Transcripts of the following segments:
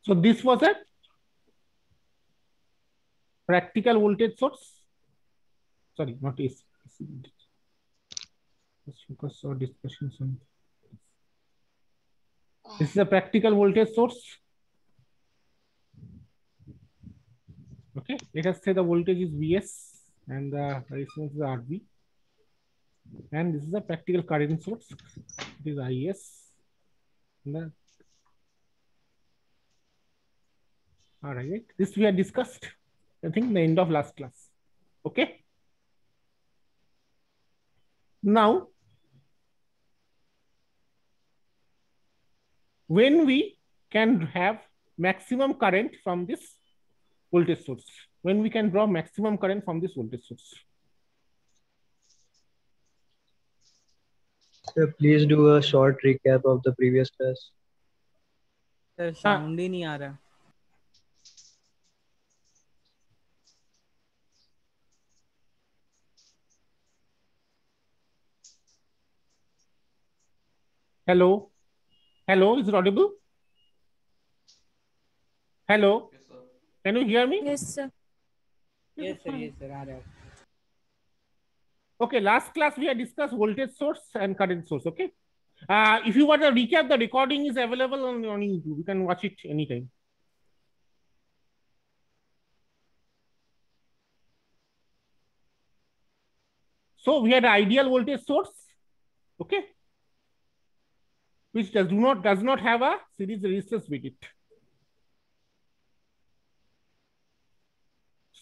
So this was a practical voltage source. Sorry, not AC. Let's focus our discussions on this is a practical voltage source. Okay, let us say the voltage is Vs and the resistance is Rv, and this is a practical current source. It is Is. All right, this we had discussed, I think, the end of last class. Okay. Now, when we can have maximum current from this voltage source, when we can draw maximum current from this voltage source. Sir, please do a short recap of the previous class. Sir sound ही नहीं आ रहा. Hello, hello, is it audible? Hello, Yes, sir. can you hear me? Yes, sir. Yes sir, आ रहा है. Okay, last class we had discussed voltage source and current source. Okay, if you want to recap, the recording is available on YouTube. You can watch it anytime. So we had ideal voltage source, okay, which does not have a series resistance with it.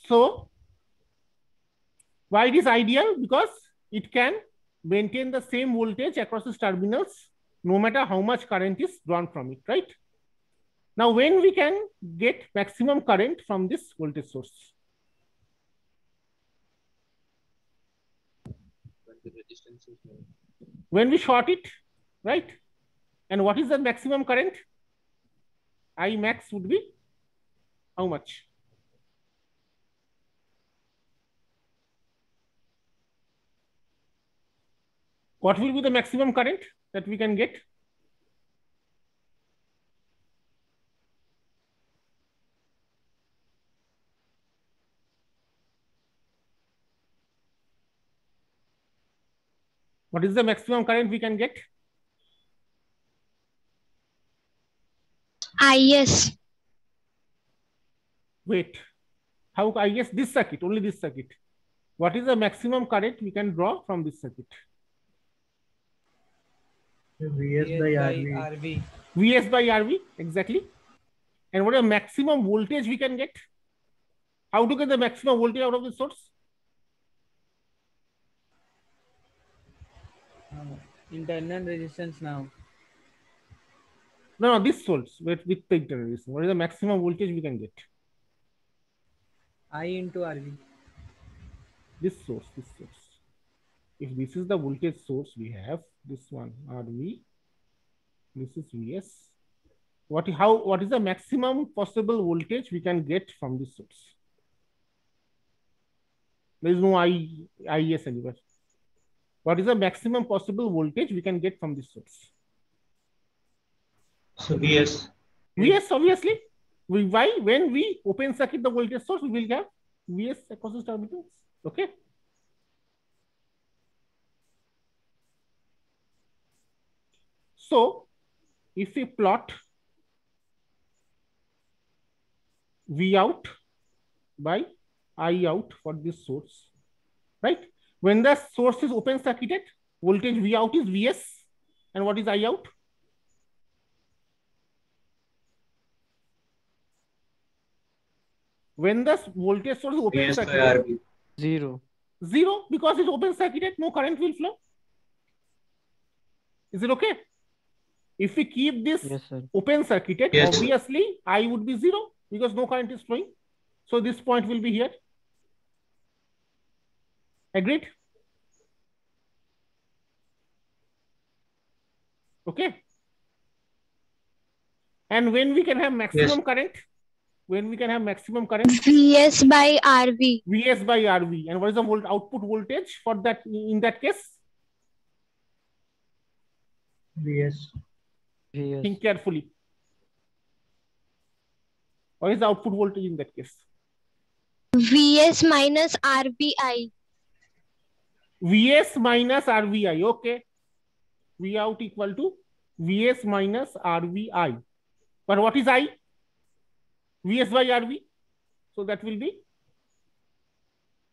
So why it is ideal? Because it can maintain the same voltage across its terminals no matter how much current is drawn from it, right? Now, when we can get maximum current from this voltage source? When we short it, right? And what is the maximum current? I max would be how much? What will be the maximum current that we can get? What is the maximum current we can get? Is. Wait, how Is this circuit, only this circuit. What is the maximum current we can draw from this circuit? Vs by RV. Vs by RV, exactly. And what is the maximum voltage we can get? How to get the maximum voltage out of the source? Internal resistance now. No, this source with the internal resistance. What is the maximum voltage we can get? I into RV. This source. If this is the voltage source we have, this one RV, this is Vs. What is the maximum possible voltage we can get from this source? There is no Is anywhere. What is the maximum possible voltage we can get from this source? So Vs. Vs, obviously. Why? When we open circuit the voltage source, we will have Vs across the terminals. Okay. So, if we plot V out by I out for this source, right? When the source is open circuited, voltage V out is Vs, and what is I out? When the voltage source is open circuited, zero, because it's open circuited, no current will flow. Is it okay? If we keep this open circuited, obviously I would be zero because no current is flowing. So this point will be here. Agreed? Okay. And when we can have maximum current? When we can have maximum current? Vs by RV. Vs by RV. And what is the output voltage for that in that case? Vs. Think carefully. What is the output voltage in that case? VS minus RVI. Vs minus RVI. Okay. V out equal to Vs minus RVI. But what is I? Vs by RV. So that will be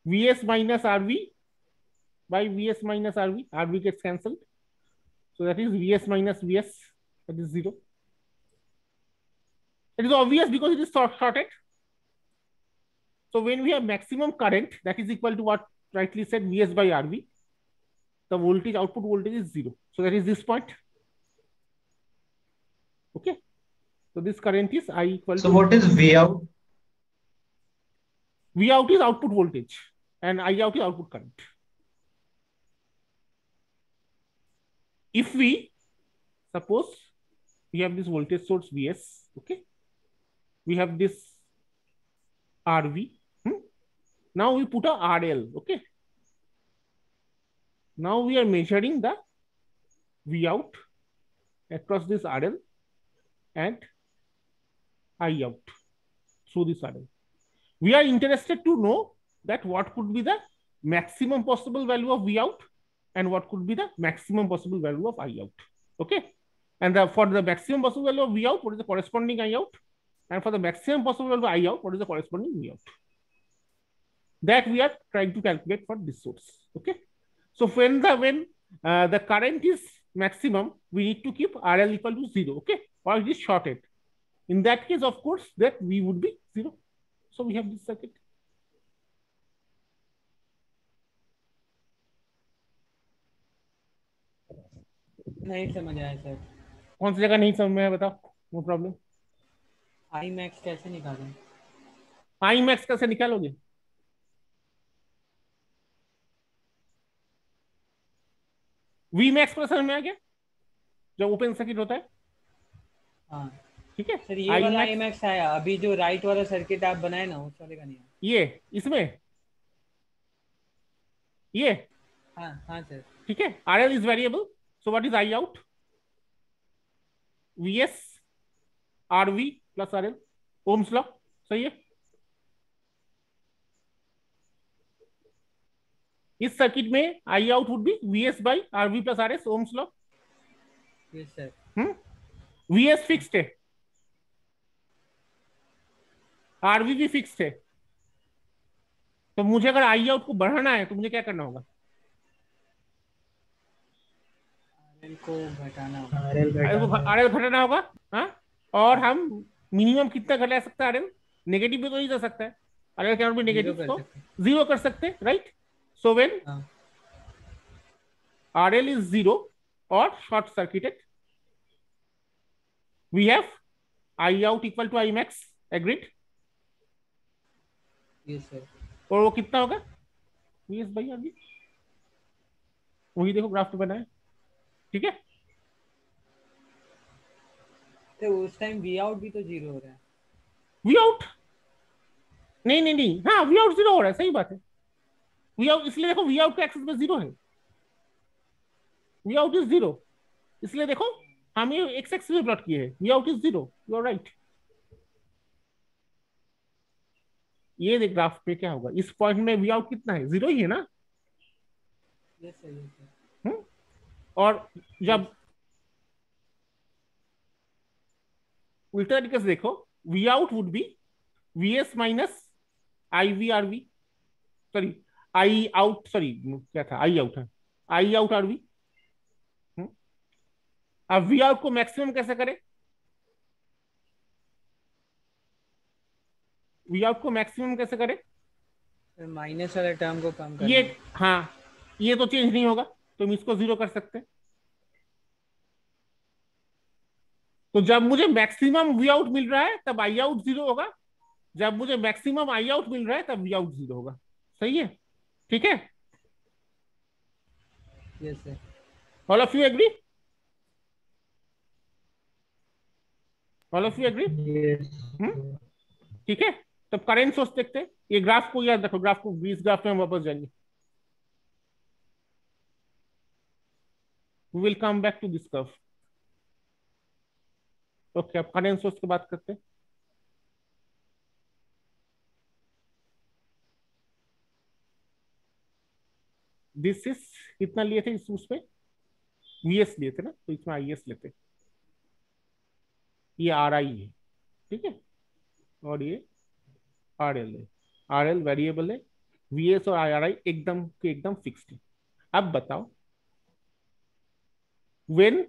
Vs minus RV by Vs minus RV. RV gets cancelled. So that is Vs minus Vs. That is 0. It is obvious because it is shorted. So when we have maximum current, that is equal to what rightly said, Vs by RV, the voltage, output voltage is 0. So that is this point. Okay. So this current is I equal to. So what is V out? V out is output voltage and I out is output current. If we suppose we have this voltage source Vs, okay, we have this RV. Now we put a RL, okay. Now we are measuring the V out across this RL and I out through this RL. We are interested to know that what could be the maximum possible value of V out and what could be the maximum possible value of I out. Okay. And for the maximum possible value of V out, what is the corresponding I out? And for the maximum possible value of I out, what is the corresponding V out? That we are trying to calculate for this source. Okay. So when the current is maximum, we need to keep RL equal to 0. Okay. Or it is shorted. In that case, of course, that V would be 0. So we have this circuit. नहीं समझ आया sir. कौन सी जगह नहीं समझ में आया बताओ. No problem. आई मैक्स कैसे निकालें? आई मैक्स कैसे निकालोगे? वी मैक्स को समझ में आ गया जब ओपन सर्किट होता है. हाँ ठीक है सर, ये वाला आई मैक्स आया. अभी जो राइट वाला सर्किट आप बनाए ना, उस वाले का नहीं आया. ये इसमें ये हाँ हाँ सर. ठीक है. RL is variable. So what is I out? VS RV plus RL. Ohm's law. सही है. इस सर्किट में I out would be VS by RV plus RS. Ohm's law. Yes sir. VS fixed है, RV भी fixed है. तो मुझे अगर आई आउट को बढ़ाना है तो मुझे क्या करना होगा? RL को घटाना होगा. RL घटाना होगा. हाँ. और हम मिनिमम कितना घटा सकते हैं? RL नेगेटिव भी तो नहीं जा सकता है. RL can not be negative, तो 0 कर सकते हैं. Right. So when RL is 0 or short circuited, we have I out equal to I max. Agreed? Yes sir. और वो कितना होगा? VS भाई अभी वही देखो ग्राफ पे बनाए. ठीक है. तो उस टाइम वी आउट भी तो 0 हो रहा है. वी आउट नहीं. हाँ वी आउट 0 हो रहा है. सही बात है. वी आउट इसलिए देखो वी आउट का एक्सेस में 0 है. V out is 0. इसलिए देखो हम ये एक्स एक्सिस में प्लॉट किए हैं. V out is 0. You are right. ये देख ग्राफ पे क्या होगा. इस पॉइंट में वी आउट कितना है? 0 ही है ना. Yes sir. Yes sir. और जब उल्टा तरीके से देखो, V out would be VS minus IVRV. Sorry I out, sorry क्या था? आई आउट है. I out RV. अब वी आउट को मैक्सिमम कैसे करें? वी आउट को मैक्सिमम कैसे करें? माइनस वाले टर्म को कम करना. ये हाँ, ये तो चेंज नहीं होगा तो हम इसको 0 कर सकते हैं. तो जब मुझे मैक्सिमम वी आउट मिल रहा है तब आई आउट 0 होगा. जब मुझे मैक्सिमम आई आउट मिल रहा है तब वी आउट 0 होगा. सही है. ठीक है. Yes sir. All of you agree? All of you agree? ठीक है. तब करेंट सोर्स देखते हैं. ये ग्राफ को याद रखो. ग्राफ को, इस ग्राफ में हम वापस जाएंगे. We will come back to this curve. Okay. अब करेंट सोर्स की बात करते हैं. दिस इज कितना लिए थे इस उसमें, वीएस लिए थे ना, तो इसमें आईएस लेते, ये आर आई है, ठीक है, और ये आर एल है, आर एल वेरिएबल है, वीएस और आर आई एकदम के एकदम फिक्स्ड है। अब बताओ, when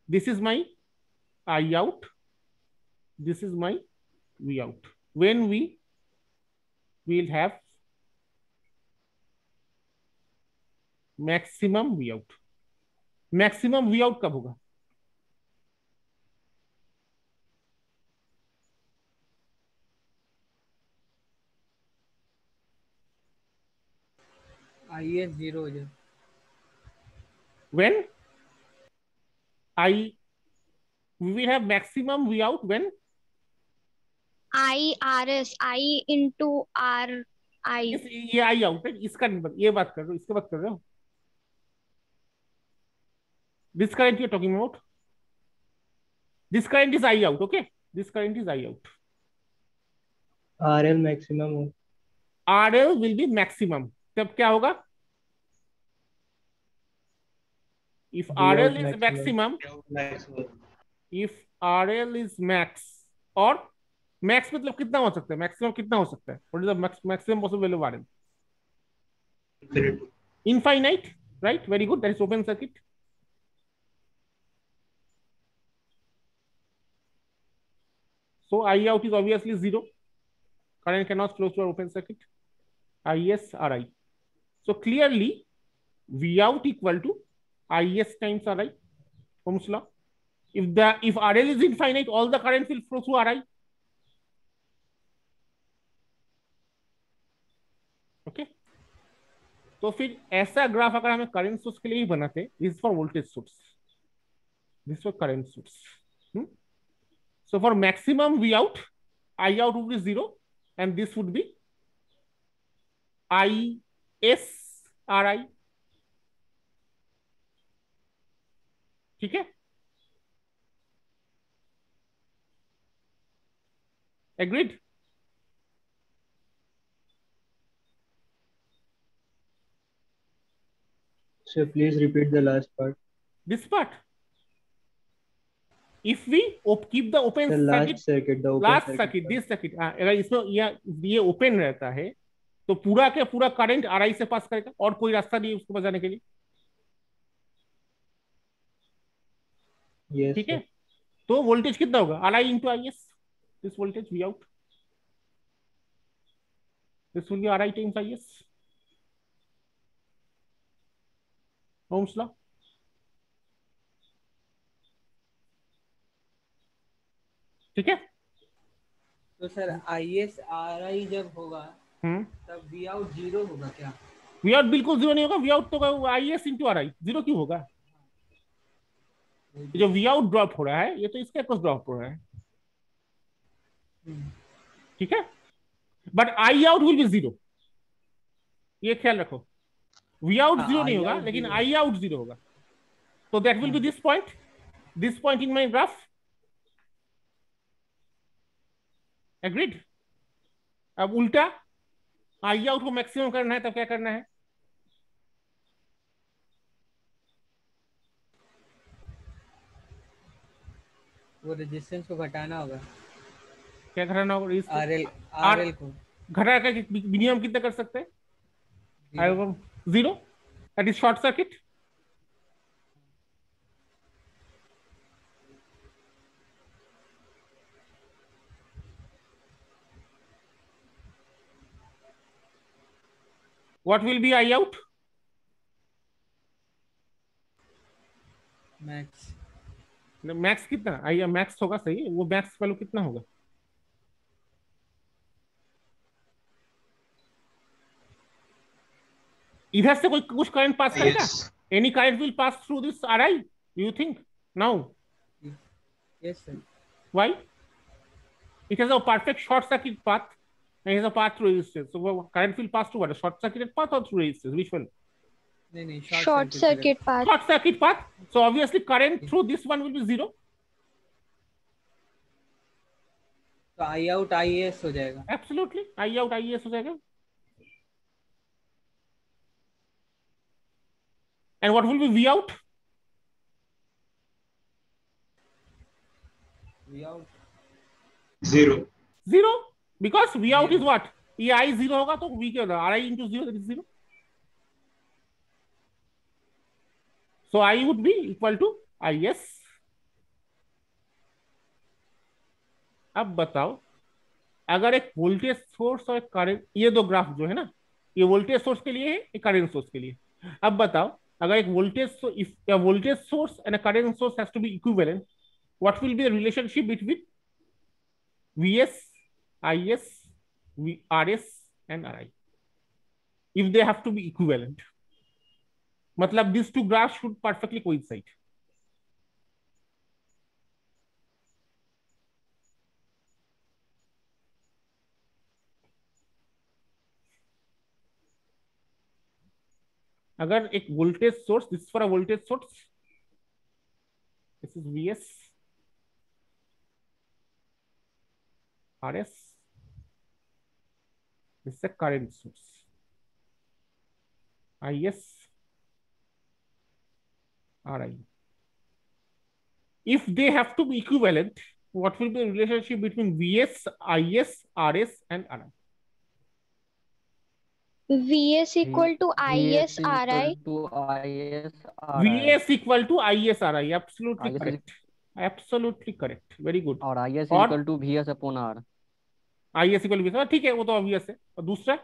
this is my I out, this is my V out. When we will have maximum V out. Maximum V out कब होगा? IS 0 हो जाए। When we will have maximum V out when I RS I into R I. ये I out है, इसका नहीं ये बात कर रहे हो, इसके बात कर रहे हो, this current you are talking about, this current is I out, okay, this current is I out. RL maximum हो, RL will be maximum, तब क्या होगा? If V out RL is maximum. maximum, if RL is max, और max मतलब कितना हो सकता है, मैक्सिमम कितना हो सकता है, what is the maximum possible value of RL? Infinite, right, very good, that is open circuit. So I out is obviously 0. Current cannot flow through an open circuit. IS RI. So clearly V out equal to IS times RI. Ohm's law. If RL is infinite, all the current will flow through RI. Okay. तो फिर ऐसा graph अगर हमें current source के लिए ही बनाते, this for voltage source, this for current source. So for maximum V out, I out would be 0 and this would be IS RI. ठीक है, agreed? So please repeat the last part. This part. If we keep the open The circuit, last circuit, the open last circuit circuit, part. this circuit, अगर इसमें ये open रहता है तो पूरा के पूरा करंट आरआई से पास करेगा, और कोई रास्ता नहीं है उसको बचाने के लिए. Yes, ठीक है, sir. तो वोल्टेज कितना होगा? RI into I S, this voltage V out, this will be RI times I S. Ohm's law. ठीक है. तो सर IS RI जब होगा तब V out 0 होगा क्या? वी आउट बिल्कुल 0 नहीं होगा, वी आउट तो आई एस इंटू आरआई, 0 क्यों होगा? जो वी आउट ड्रॉप हो रहा है ये तो इसके अक्रॉस ड्रॉप हो रहा है. ठीक है, but I out will be 0, ये ख्याल रखो. वी आउट 0 नहीं होगा लेकिन आई आउट 0 होगा. तो that will be this point in my graph. Agreed? अब उल्टा आई आउट को मैक्सिमम करना है तब क्या करना है? वो रेजिस्टेंस को घटाना होगा, क्या घटाना होगा? RL को घटा कर मिनिमम कितना कर सकते हैं? 0. That is short circuit. What will be I out? Max. Max कितना? आई मैक्स होगा, सही, वो मैक्स वैल्यू कितना होगा? इधर से कोई कुछ करंट पास करेगा? Any current will pass through this RI, you think now? Yes sir. Why? It has a perfect short circuit path and it has a path through resistance. So current will pass through what? A short circuited path or through resistance? Which one? नहीं Short circuit path. Short circuit path. So obviously current through this one will be 0. तो I out IS हो जाएगा. Absolutely, I out IS हो जाएगा. And what will be V out? V out 0. 0, because V out is Zero. what? ये I 0 होगा तो V क्या होगा? RI into 0, that is 0. So I would be equal to IS. अब बताओ, अगर एक वोल्टेज सोर्स और एक करंट, ये दो ग्राफ जो है ना, ये वोल्टेज सोर्स के लिए है, एक करंट सोर्स के लिए। अब बताओ, अगर एक voltage, if a voltage source and a current source has to be equivalent, what will be the relationship between Vs, Is, Rs and Ri if they have to be equivalent? मतलब these two graphs should perfectly coincide. अगर एक voltage source, this for a voltage source, this is Vs, Rs, this is a current source, Is, Ri. If they have to be equivalent, what will be the relationship between Vs, Is, Rs and Ri? Vs equal to Is Ri. Vs equal to Is Ri. Absolutely IS correct. Absolutely correct. Very good. और IS और equal to VS upon R. Is equal to Vs, ठीक है, वो तो obvious है। और दूसरा,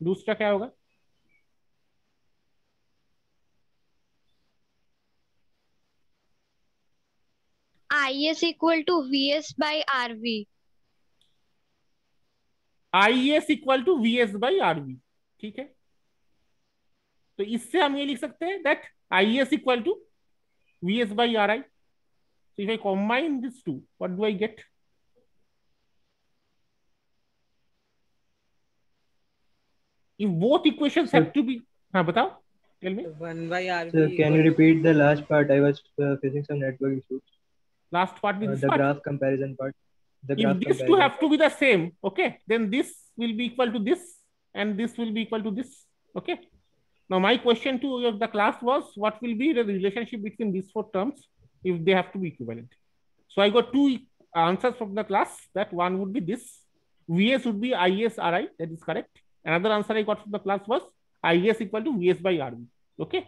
दूसरा क्या होगा? Is equal to Vs by Rv. Is equal to Vs by Rv, ठीक है। तो इससे हम ये लिख सकते हैं that Is equal to Vs by Ri. So if I combine these two, what do I get? If both equations have to be, हाँ बताओ, tell me. 1 by RV. So can you repeat the last part? I was facing some network issues. Last part with this The part. graph comparison part. The If graph these two comparison have to be the same, okay, then this will be equal to this and this will be equal to this, okay. Now my question to the class was, what will be the relationship between these four terms if they have to be equivalent? So I got two answers from the class. That one would be this, Vs would be Is Ri, that is correct. Another answer I got from the class was Is equal to Vs by Rv, okay.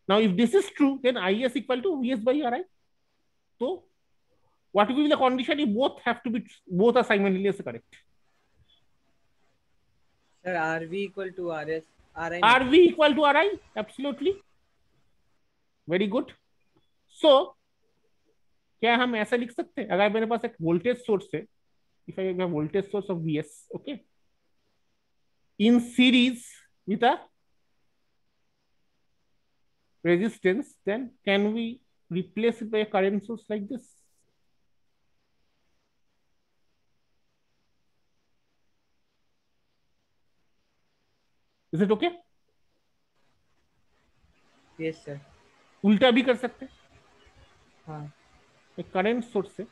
Now if this is true, then Is equal to Vs by Ri. So what will be the condition if both have to be, both are simultaneously correct? Sir, RV equal to RS. RI. RV equal to Ri, absolutely. Very good. So क्या हम ऐसा लिख सकते हैं, अगर मेरे पास एक voltage source है, if I have a voltage source of Vs, okay, in series with a resistance, then can we replace it by a current source like this? Is it okay? Yes, sir. उल्टा भी कर सकते हैं, हाँ. एक current source से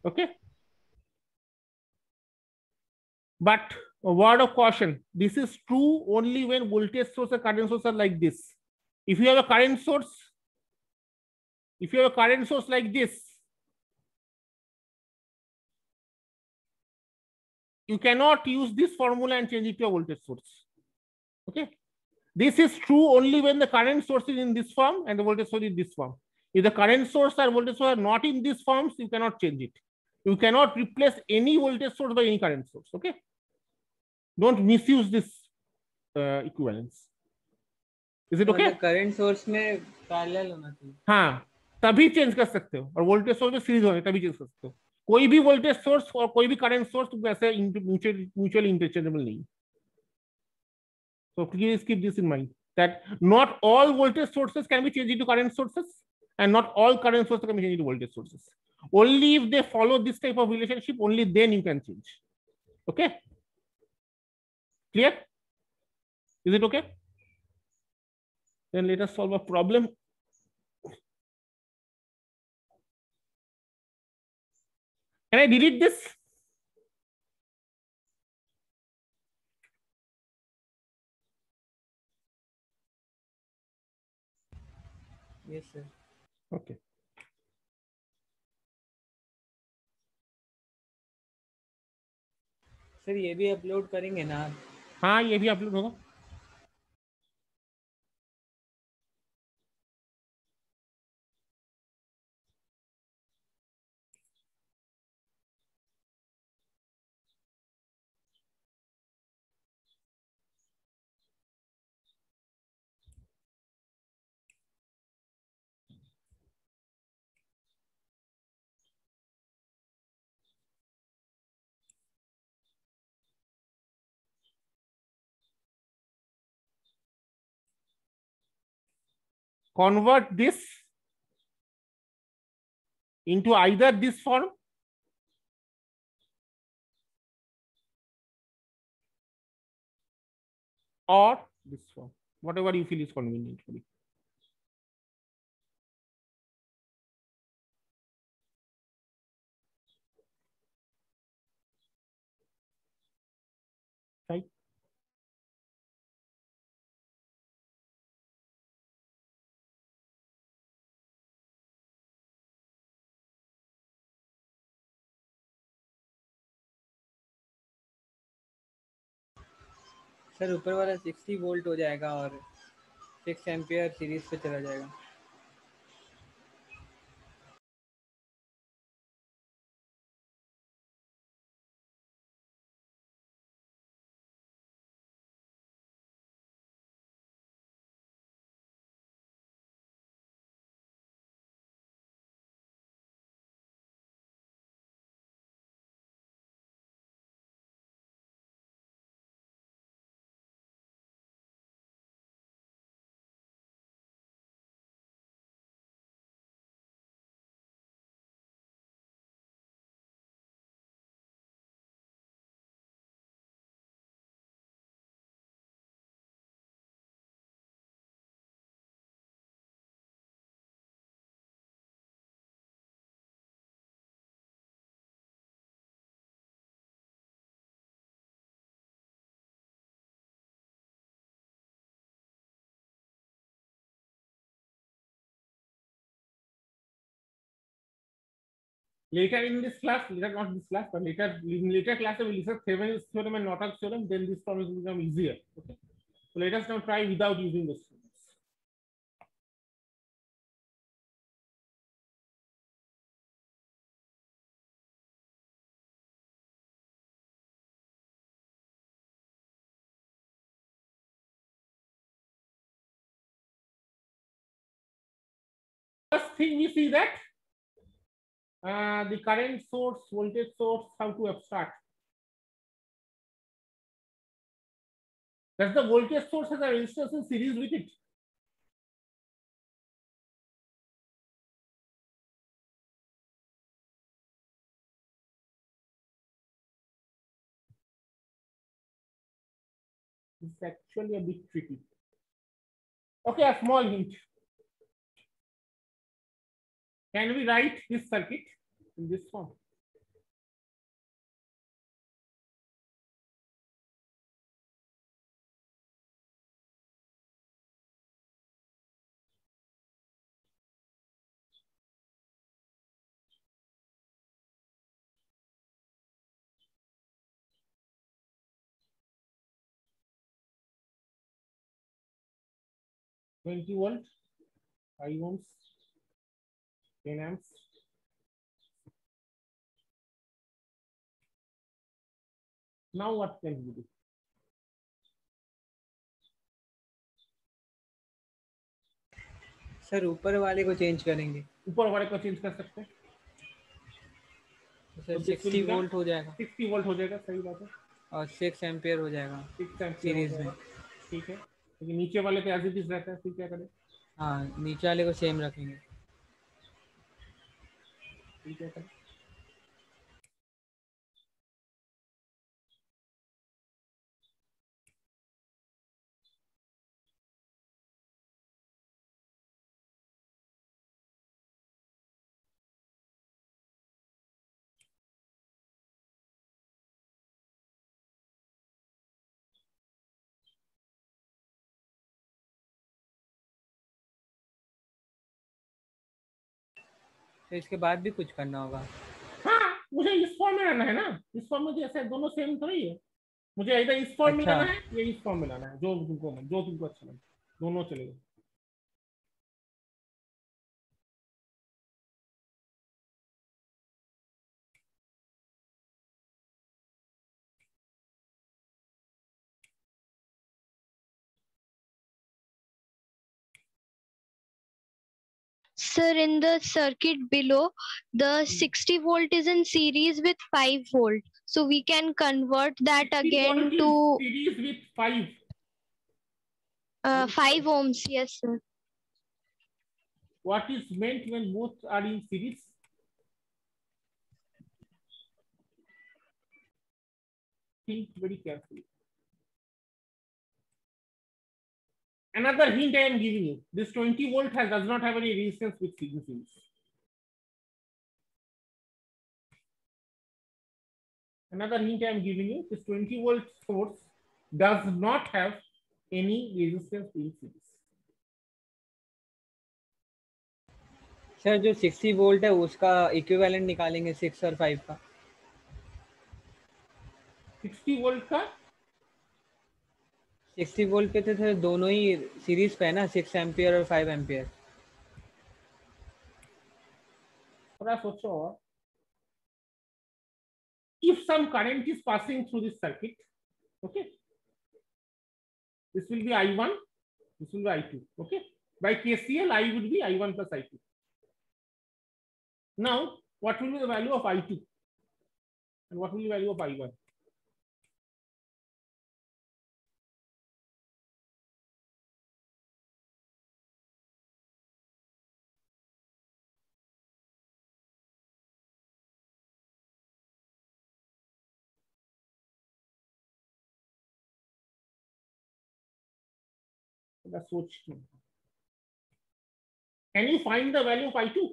okay. But a word of caution, this is true only when voltage source and current source are like this. If you have a current source, if you have a current source like this, you cannot use this formula and change it to a voltage source. Okay. This is true only when the current source is in this form and the voltage source is in this form. If the current source or voltage source are not in these forms, you cannot change it. You cannot replace any voltage source by any current source. Okay. Don't misuse this equivalence. Is it okay? Current source में parallel होना चाहिए। हाँ, तभी change कर सकते हो, और voltage source में सीरीज होने तभी चेंज कर सकते हो। कोई भी वोल्टेज सोर्स और कोई भी करंट सोर्स वैसे म्यूचुअली इंटरचेंजेबल नहीं। So please keep this in mind that not all voltage sources can be changed into current sources and not all current sources can be changed into voltage sources. Only if they follow this type of relationship, only then you can change. Okay? Clear? Is it okay? Then let us solve a problem. Can I delete this? Yes sir. Okay. Sir ये भी upload करेंगे ना आप? हाँ, ये भी upload होगा. Convert this into either this form or this form, whatever you feel is convenient for you. Right? Sir ऊपर वाला 60 वोल्ट हो जाएगा और 6 एम्पियर सीरीज पे चला जाएगा. Later in this class, later not this class, but later in later class we will discuss Thevenin's theorem and Norton's theorem. Then this problem will become easier. Okay. So let us now try without using this. First thing we see that the current source, voltage source, how to abstract. Does the voltage source has a resistance in series with it? It's actually a bit tricky. Okay, a small hint. Can we write this circuit in this form? $20 5 ohms, 10 amps. Now what can we do? Sir ऊपर वाले को change करेंगे. ऊपर वाले को change कर सकते हैं. तो सर 60 वोल्ट हो जाएगा. 60 वोल्ट हो जाएगा, सही बात है. और 6 एम्पियर हो जाएगा 6 एम्पियर सीरीज में. ठीक है, लेकिन नीचे वाले पे एज इट इज रहता है, फिर क्या करें? हाँ, नीचे वाले को सेम रखेंगे. ठीक है. तो इसके बाद भी कुछ करना होगा? हाँ, मुझे इस फॉर्म में लाना है ना, इस फॉर्म में जैसे दोनों सेम थोड़ी है, मुझे इधर इस फॉर्म में अच्छा, लाना है या इस फॉर्म में लाना है, जो तुमको अच्छा लगे, दोनों चलेगा। Sir, in the circuit below, the 60 volt is in series with 5 volt. So we can convert that 60 again volt is to series with 5. 5 ohms. Yes, sir. What is meant when both are in series? Think very carefully. Another hint I am giving you: this 20 volt does not have any resistance with series. Another hint I am giving you: this 20 volt source does not have any resistance in series. Sir जो 60 volt है उसका equivalent निकालेंगे 6 और 5 का। 60 volt का 60 volt पे तो sir दोनों ही सीरीज पे है ना, 6 एम्पियर और 5 एम्पियर। थोड़ा सोचो। If some current is passing through this circuit, okay, this will be I1, this will be I2, okay. By KCL, I would be I1 plus I2. Now, what will be the value of I2 and what will be the value of I1? That's what. Can you find the value of I2?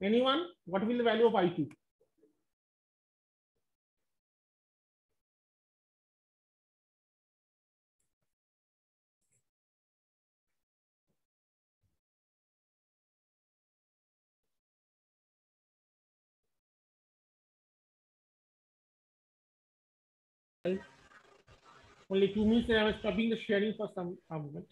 Anyone? What will the value of I2? Only 2 minutes and I was stopping the sharing for some moment.